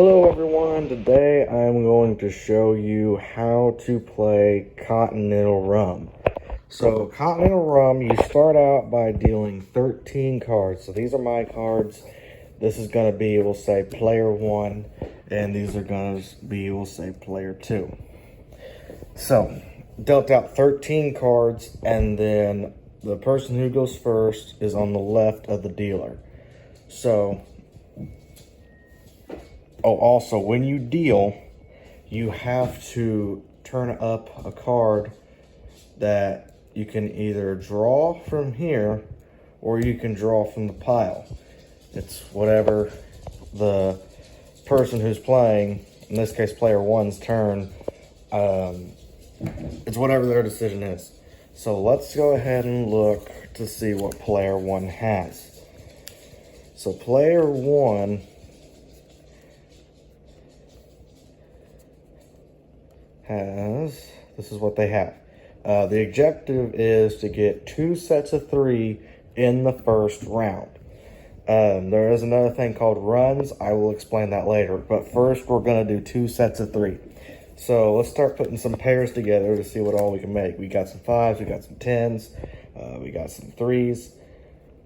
Hello everyone, today I'm going to show you how to play continental rum. So continental rum, you start out by dealing 13 cards. So these are my cards. This is going to be, we'll say, player 1, and these are going to be, we'll say, player 2. So, dealt out 13 cards, and then the person who goes first is on the left of the dealer. So, also, when you deal, you have to turn up a card that you can either draw from here or you can draw from the pile. It's whatever the person who's playing, in this case player 1's turn, it's whatever their decision is. So let's go ahead and look to see what player 1 has. So player 1 has, this is what they have. The objective is to get 2 sets of 3 in the first round. There is another thing called runs. I will explain that later. But first, we're going to do 2 sets of 3. So let's start putting some pairs together to see what all we can make. We got some 5s, we got some 10s, we got some 3s.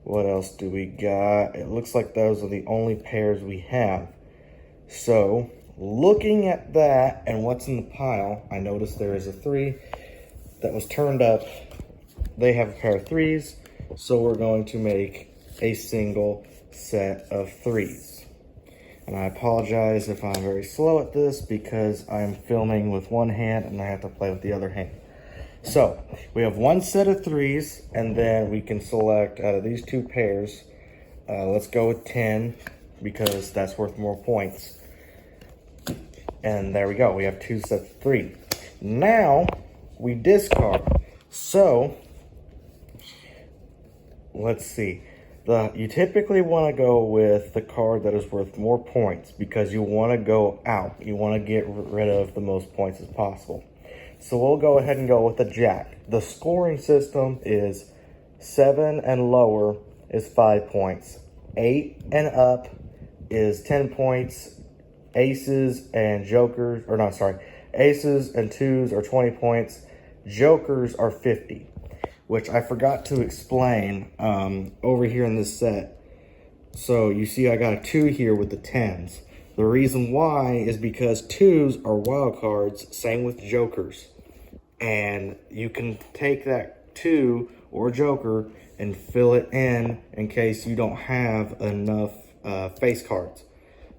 What else do we got? It looks like those are the only pairs we have. So, looking at that and what's in the pile, I noticed there is a 3 that was turned up. They have a pair of 3s, so we're going to make a single set of 3s. And I apologize if I'm very slow at this because I'm filming with one hand and I have to play with the other hand. So, we have 1 set of 3s, and then we can select out of these 2 pairs. Let's go with 10 because that's worth more points. And there we go, we have 2 sets of 3. Now, we discard. So, let's see. You typically want to go with the card that is worth more points because you want to go out. You want to get rid of the most points as possible. So we'll go ahead and go with the jack. The scoring system is 7 and lower is 5 points. 8 and up is 10 points. Aces and jokers, or not, sorry, aces and 2s are 20 points. Jokers are 50, which I forgot to explain over here in this set. So you see I got a 2 here with the 10s. The reason why is because 2s are wild cards, same with jokers. And you can take that 2 or joker and fill it in case you don't have enough face cards.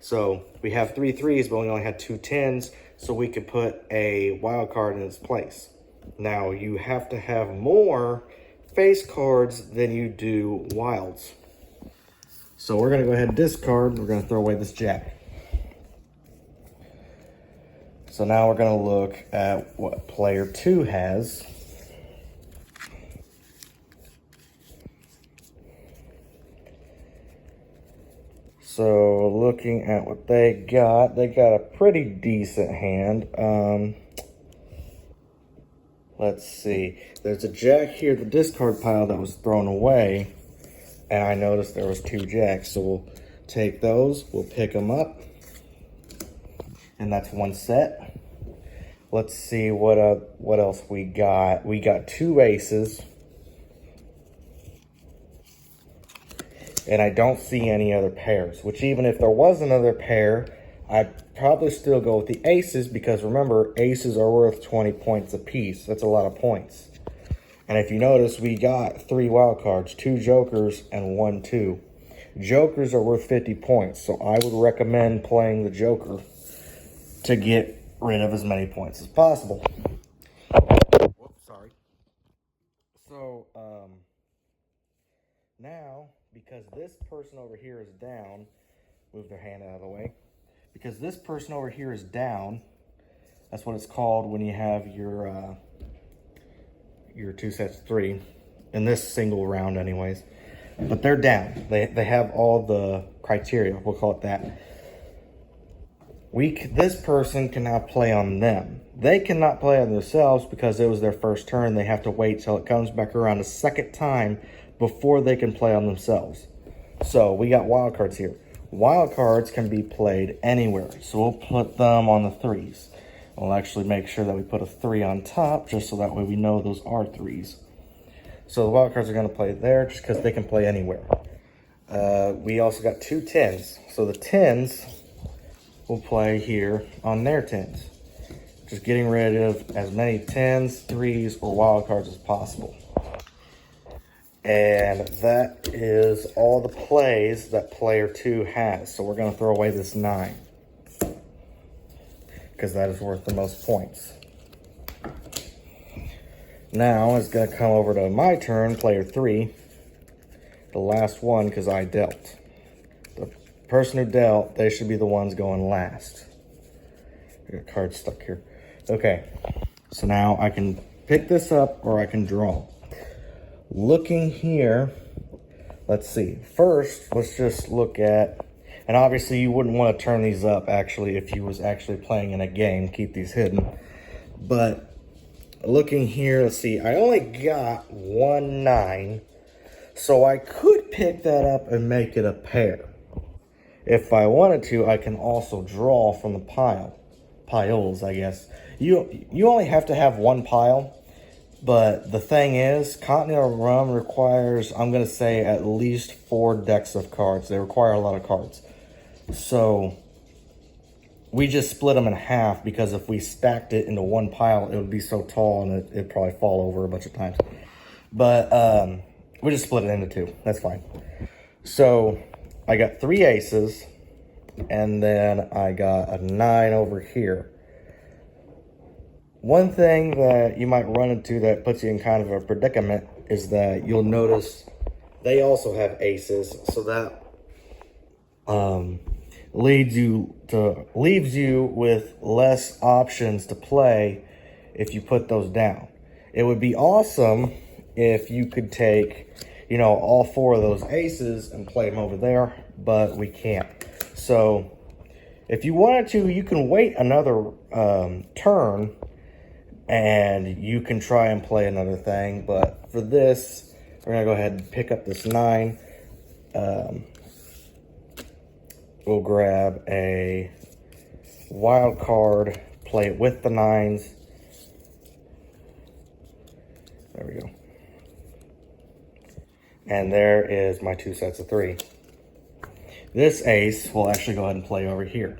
So we have 3 3s, but we only had 2 10s, so we could put a wild card in its place. Now, you have to have more face cards than you do wilds. So we're going to go ahead and discard. We're going to throw away this jack. So now we're going to look at what player 2 has. So looking at what they got a pretty decent hand. Let's see. There's a jack here, the discard pile that was thrown away, and I noticed there was 2 jacks. So we'll take those, we'll pick them up, and that's 1 set. Let's see what else we got. We got 2 aces. And I don't see any other pairs, which even if there was another pair, I'd probably still go with the aces because remember, aces are worth 20 points apiece. That's a lot of points. And if you notice, we got 3 wild cards, 2 jokers and 1 2. Jokers are worth 50 points, so I would recommend playing the joker to get rid of as many points as possible. Whoops, sorry. So, now, because this person over here is down, move their hand out of the way. Because this person over here is down, that's what it's called when you have your 2 sets of 3, in this single round anyways. But they're down. They have all the criteria, we'll call it that. This person can now play on them. They cannot play on themselves because it was their first turn. They have to wait till it comes back around a second time before they can play on themselves. So we got wild cards here. Wild cards can be played anywhere, so we'll put them on the 3s. We'll actually make sure that we put a 3 on top, just so that way we know those are 3s. So the wild cards are going to play there, just because they can play anywhere. We also got 2 10s, so the 10s will play here on their 10s. Just getting rid of as many 10s, 3s, or wild cards as possible. And that is all the plays that player 2 has. So we're going to throw away this 9, because that is worth the most points. Now it's going to come over to my turn, player 3, the last one, because I dealt. The person who dealt, they should be the ones going last. I got cards stuck here. Okay, so now I can pick this up or I can draw. Looking here, let's see. First, let's just look at, and obviously you wouldn't want to turn these up actually if you was actually playing in a game, keep these hidden. But looking here, let's see, I only got 1 9, so I could pick that up and make it a pair. If I wanted to, I can also draw from the piles, I guess. You only have to have 1 pile. But the thing is, Continental Rum requires, I'm going to say, at least 4 decks of cards. They require a lot of cards. So we just split them in half, because if we stacked it into 1 pile, it would be so tall and it'd probably fall over a bunch of times. But we just split it into 2. That's fine. So I got 3 aces, and then I got a 9 over here. One thing that you might run into that puts you in kind of a predicament is that you'll notice they also have aces, so that leaves you with less options to play if you put those down. It would be awesome if you could take, you know, all 4 of those aces and play them over there, but we can't. So if you wanted to, you can wait another turn and you can try and play another thing. But for this, we're going to go ahead and pick up this 9. We'll grab a wild card, play it with the 9s. There we go. And there is my 2 sets of 3. This ace will actually go ahead and play over here.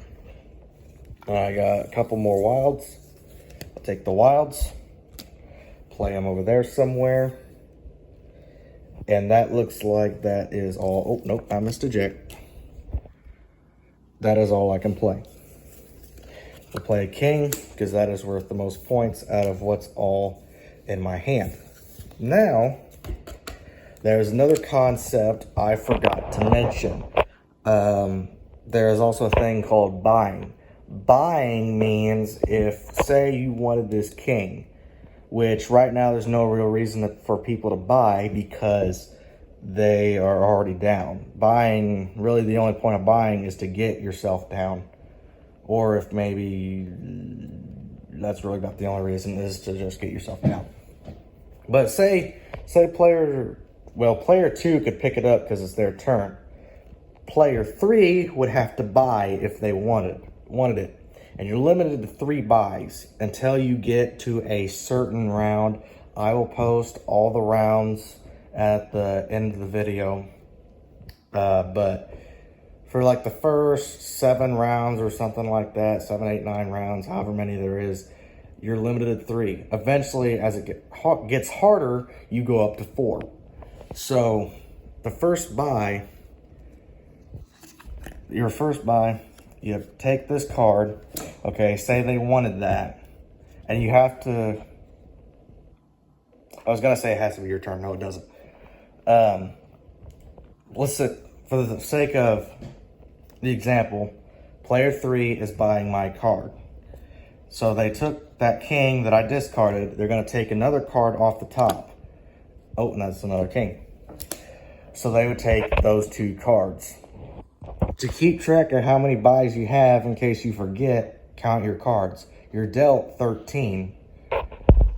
I got a couple more wilds. I'll take the wilds, play them over there somewhere. And that looks like that is all. Oh, nope, I missed a jack. That is all I can play. We'll play a king, because that is worth the most points out of what's all in my hand. Now, there's another concept I forgot to mention. There is also a thing called buying. Buying means if, say, you wanted this king, which right now there's no real reason for people to buy because they are already down. Buying, really the only point of buying is to get yourself down. Or if maybe that's really not the only reason, is to just get yourself down. But say player 2 could pick it up because it's their turn. Player 3 would have to buy if they wanted it. And you're limited to 3 buys until you get to a certain round. I will post all the rounds at the end of the video. But for like the first 7 rounds or something like that, 7, 8, 9 rounds, however many there is, you're limited to 3. Eventually, as it gets harder, you go up to 4. So the first buy, your first buy, you take this card, okay, say they wanted that, and you have to, I was going to say it has to be your turn, no it doesn't. Let's say, for the sake of the example, player 3 is buying my card. So they took that king that I discarded, they're going to take another card off the top. Oh, and that's another king. So they would take those 2 cards. To keep track of how many buys you have in case you forget, count your cards. You're dealt 13.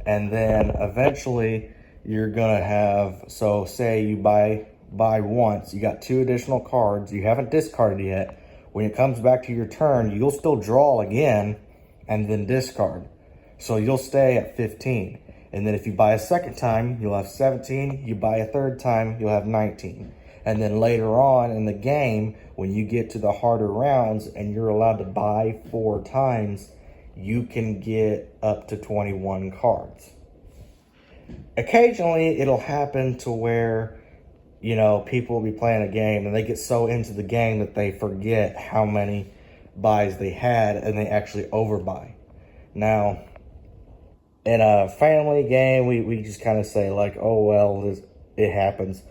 And then eventually you're going to have, so say you buy buy once. You got 2 additional cards. You haven't discarded yet. When it comes back to your turn, you'll still draw again and then discard. So you'll stay at 15. And then if you buy a second time, you'll have 17. You buy a third time, you'll have 19. And then later on in the game, when you get to the harder rounds and you're allowed to buy 4 times, you can get up to 21 cards. Occasionally, it'll happen to where, you know, people will be playing a game and they get so into the game that they forget how many buys they had and they actually overbuy. Now, in a family game, we just kind of say like, oh, well, it happens.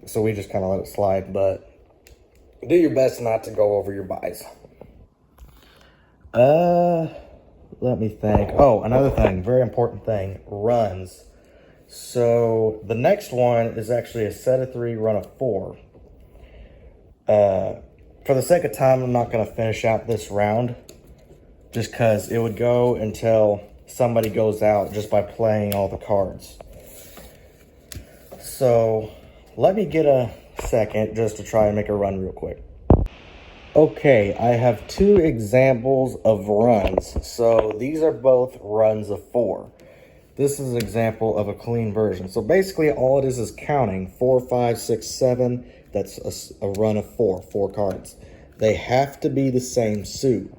So we just kind of let it slide, but do your best not to go over your buys. Let me think. Oh, another thing, very important thing, runs. So the next one is actually a set of 3, run of 4. For the sake of time, I'm not going to finish out this round just because it would go until somebody goes out just by playing all the cards. So let me get a second just to try and make a run real quick. Okay, I have 2 examples of runs. So these are both runs of 4. This is an example of a clean version. So basically all it is counting 4, 5, 6, 7. That's a run of 4 cards. They have to be the same suit.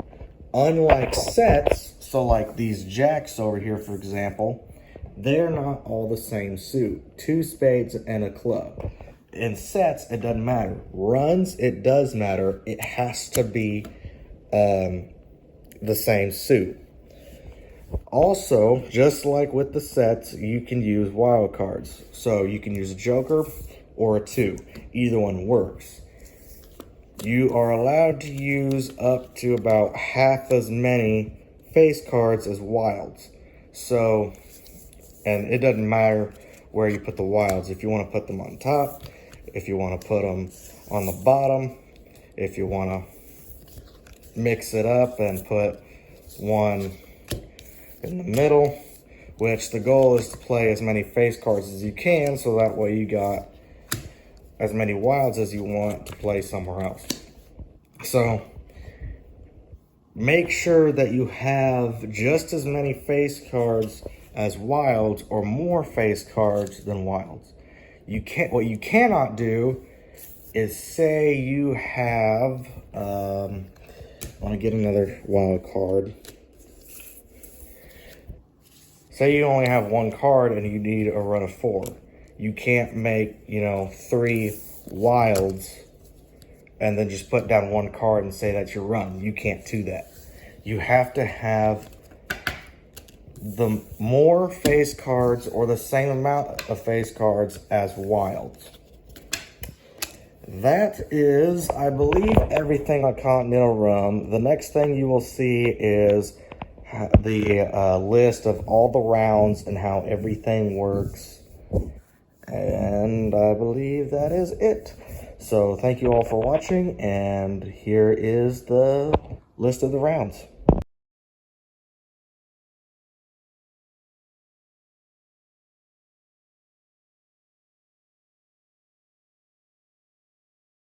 Unlike sets, so like these jacks over here, for example, they're not all the same suit. 2 spades and a club. In sets, it doesn't matter. Runs, it does matter. It has to be the same suit. Also, just like with the sets, you can use wild cards. So you can use a joker or a 2. Either one works. You are allowed to use up to about half as many face cards as wilds. So, and it doesn't matter where you put the wilds. If you want to put them on top, if you want to put them on the bottom, if you want to mix it up and put one in the middle, which the goal is to play as many face cards as you can, so that way you got as many wilds as you want to play somewhere else. So make sure that you have just as many face cards as wilds or more face cards than wilds. What you cannot do is say you have, I want to get another wild card. Say you only have 1 card and you need a run of 4. You can't make, 3 wilds and then just put down 1 card and say that's your run. You can't do that. You have to have the more face cards or the same amount of face cards as wilds. That is, I believe, everything on Continental Rum. The next thing you will see is the list of all the rounds and how everything works. And I believe that is it. So thank you all for watching, and here is the list of the rounds.